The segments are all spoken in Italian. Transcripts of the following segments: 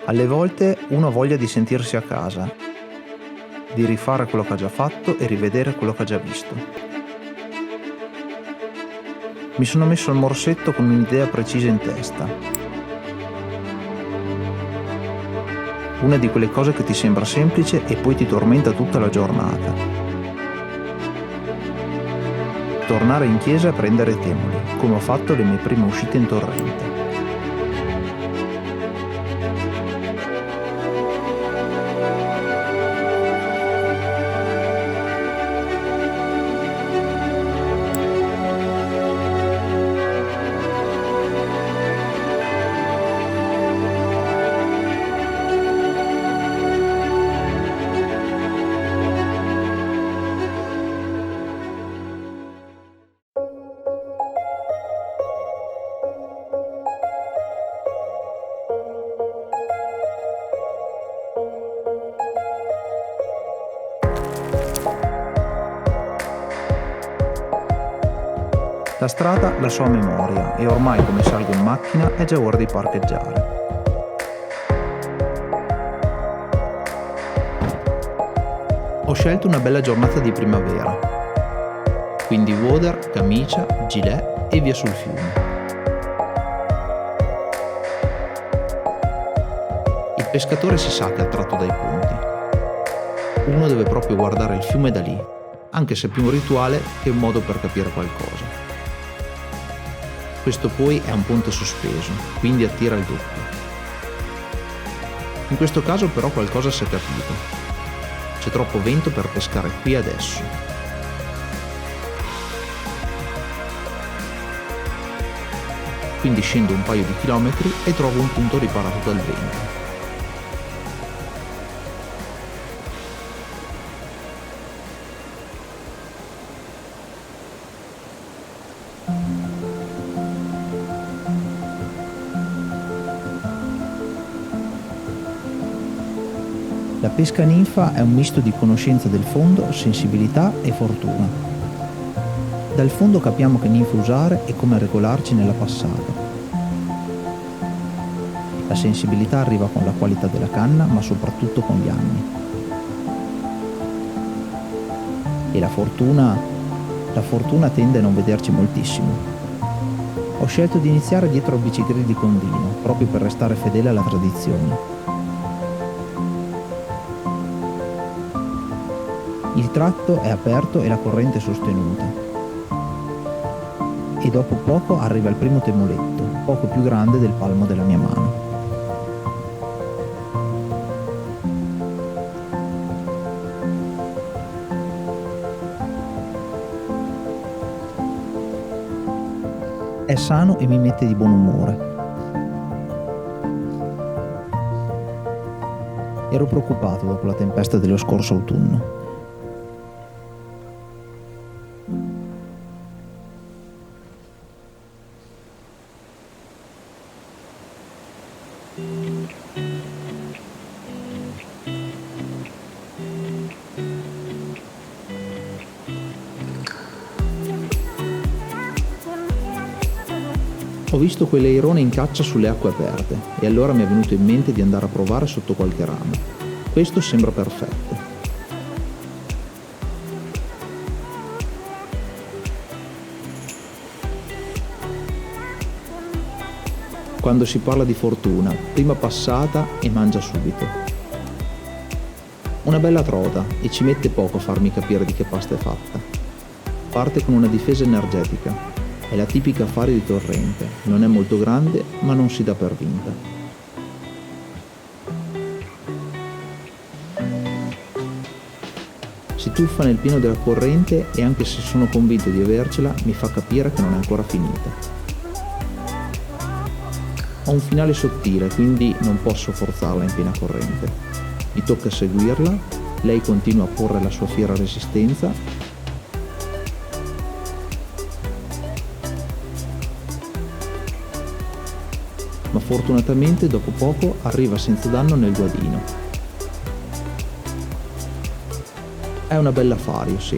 Alle volte uno ha voglia di sentirsi a casa, di rifare quello che ha già fatto e rivedere quello che ha già visto. Mi sono messo al morsetto con un'idea precisa in testa. Una di quelle cose che ti sembra semplice e poi ti tormenta tutta la giornata. Tornare in chiesa e prendere temoli, come ho fatto le mie prime uscite in torrente. La strada la so a memoria e ormai come salgo in macchina è già ora di parcheggiare. Ho scelto una bella giornata di primavera, quindi water, camicia, gilet e via sul fiume. Il pescatore si sa che è attratto dai ponti. Uno deve proprio guardare il fiume da lì, anche se è più un rituale che un modo per capire qualcosa. Questo poi è un ponte sospeso, quindi attira il doppio. In questo caso però qualcosa si è capito. C'è troppo vento per pescare qui adesso. Quindi scendo un paio di chilometri e trovo un punto riparato dal vento. La pesca ninfa è un misto di conoscenza del fondo, sensibilità e fortuna. Dal fondo capiamo che ninfa usare e come regolarci nella passata. La sensibilità arriva con la qualità della canna, ma soprattutto con gli anni. E la fortuna tende a non vederci moltissimo. Ho scelto di iniziare dietro al bicigrill di Condino, proprio per restare fedele alla tradizione. Il tratto è aperto e la corrente è sostenuta. E dopo poco arriva il primo temoletto, poco più grande del palmo della mia mano. È sano e mi mette di buon umore. Ero preoccupato dopo la tempesta dello scorso autunno. Ho visto quell'airone in caccia sulle acque aperte e allora mi è venuto in mente di andare a provare sotto qualche ramo. Questo sembra perfetto. Quando si parla di fortuna, prima passata e mangia subito. Una bella trota e ci mette poco a farmi capire di che pasta è fatta. Parte con una difesa energetica. È la tipica affare di torrente, non è molto grande ma non si dà per vinta. Si tuffa nel pieno della corrente e anche se sono convinto di avercela mi fa capire che non è ancora finita. Ho un finale sottile, quindi non posso forzarla in piena corrente. Mi tocca seguirla, lei continua a porre la sua fiera resistenza. Ma fortunatamente dopo poco arriva senza danno nel guadino. È una bella fario, sì,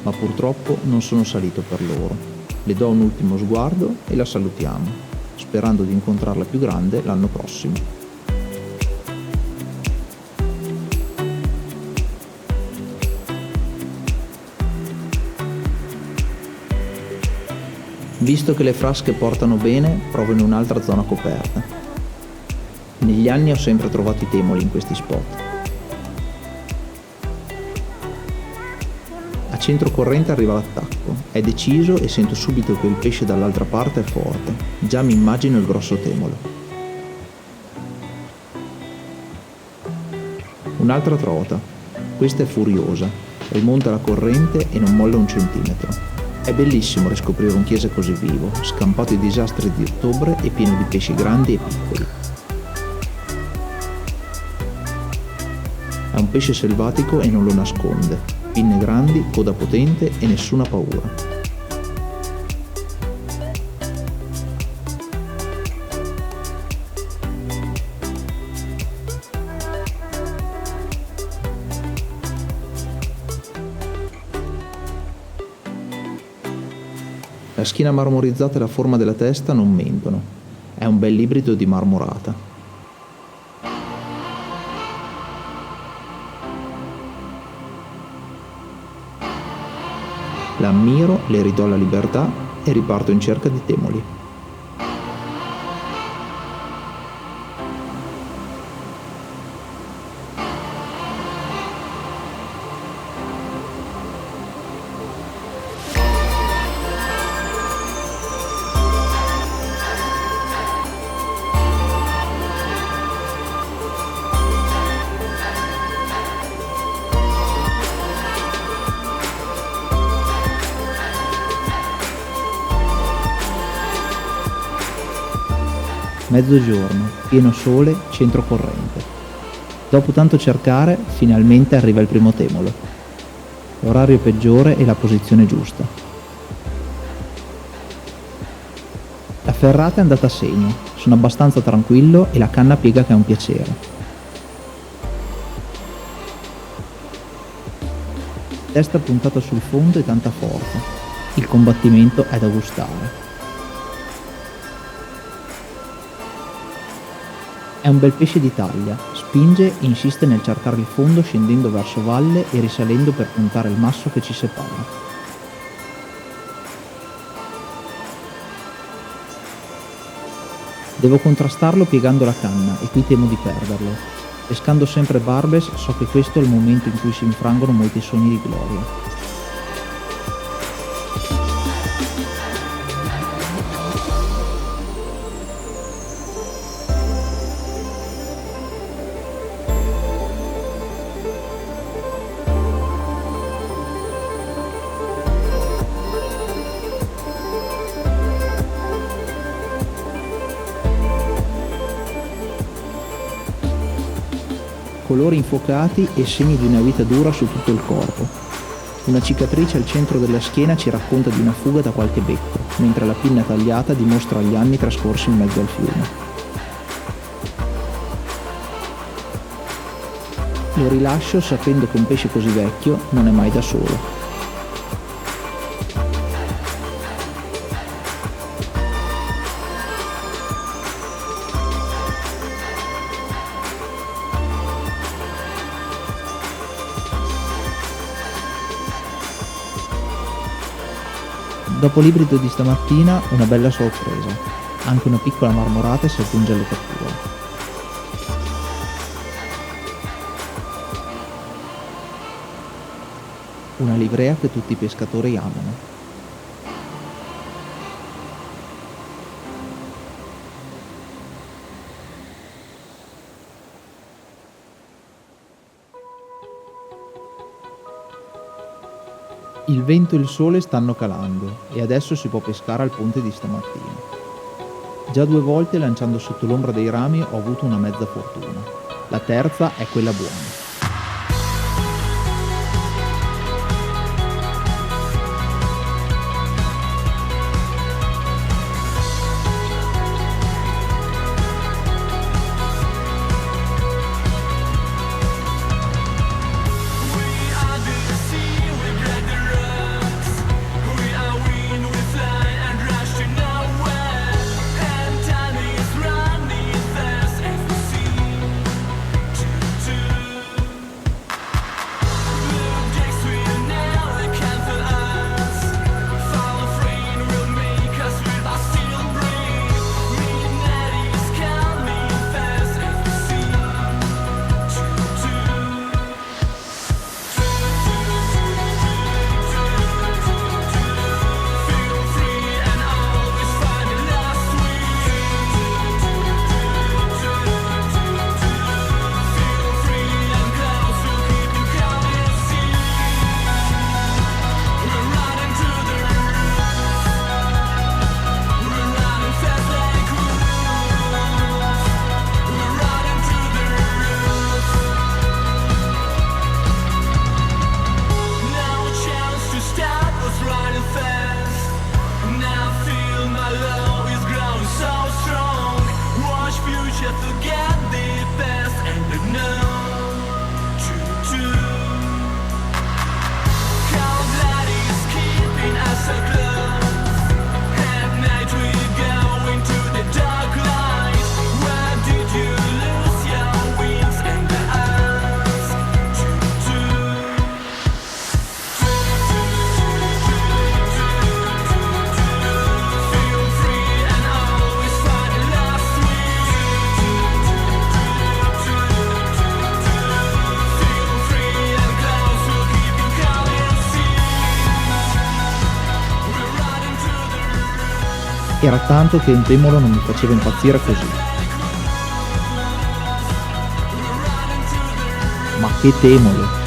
ma purtroppo non sono salito per loro. Le do un ultimo sguardo e la salutiamo, sperando di incontrarla più grande l'anno prossimo. Visto che le frasche portano bene, provo in un'altra zona coperta. Negli anni ho sempre trovato i temoli in questi spot. A centro corrente arriva l'attacco, è deciso e sento subito che il pesce dall'altra parte è forte, già mi immagino il grosso temolo. Un'altra trota, questa è furiosa, rimonta la corrente e non molla un centimetro. È bellissimo riscoprire un chiese così vivo, scampato ai disastri di ottobre e pieno di pesci grandi e piccoli. È un pesce selvatico e non lo nasconde, pinne grandi, coda potente e nessuna paura. La schiena marmorizzata e la forma della testa non mentono, è un bel ibrido di marmorata. La ammiro, le ridò la libertà e riparto in cerca di temoli. Mezzogiorno, pieno sole, centro corrente. Dopo tanto cercare, finalmente arriva il primo temolo. L'orario peggiore e la posizione giusta. La ferrata è andata a segno, sono abbastanza tranquillo e la canna piega che è un piacere. Testa puntata sul fondo e tanta forza. Il combattimento è da gustare. È un bel pesce di taglia, spinge e insiste nel cercare il fondo scendendo verso valle e risalendo per puntare il masso che ci separa. Devo contrastarlo piegando la canna e qui temo di perderlo. Pescando sempre barbes so che questo è il momento in cui si infrangono molti sogni di gloria. Colori infuocati e segni di una vita dura su tutto il corpo. Una cicatrice al centro della schiena ci racconta di una fuga da qualche becco, mentre la pinna tagliata dimostra gli anni trascorsi in mezzo al fiume. Lo rilascio sapendo che un pesce così vecchio non è mai da solo. Dopo l'ibrido di stamattina una bella sorpresa, anche una piccola marmorata si aggiunge alla cattura. Una livrea che tutti i pescatori amano. Il vento e il sole stanno calando e adesso si può pescare al ponte di stamattina. Già 2 volte lanciando sotto l'ombra dei rami ho avuto una mezza fortuna. La terza è quella buona. Era tanto che un tremolo non mi faceva impazzire così. Ma che tremolo!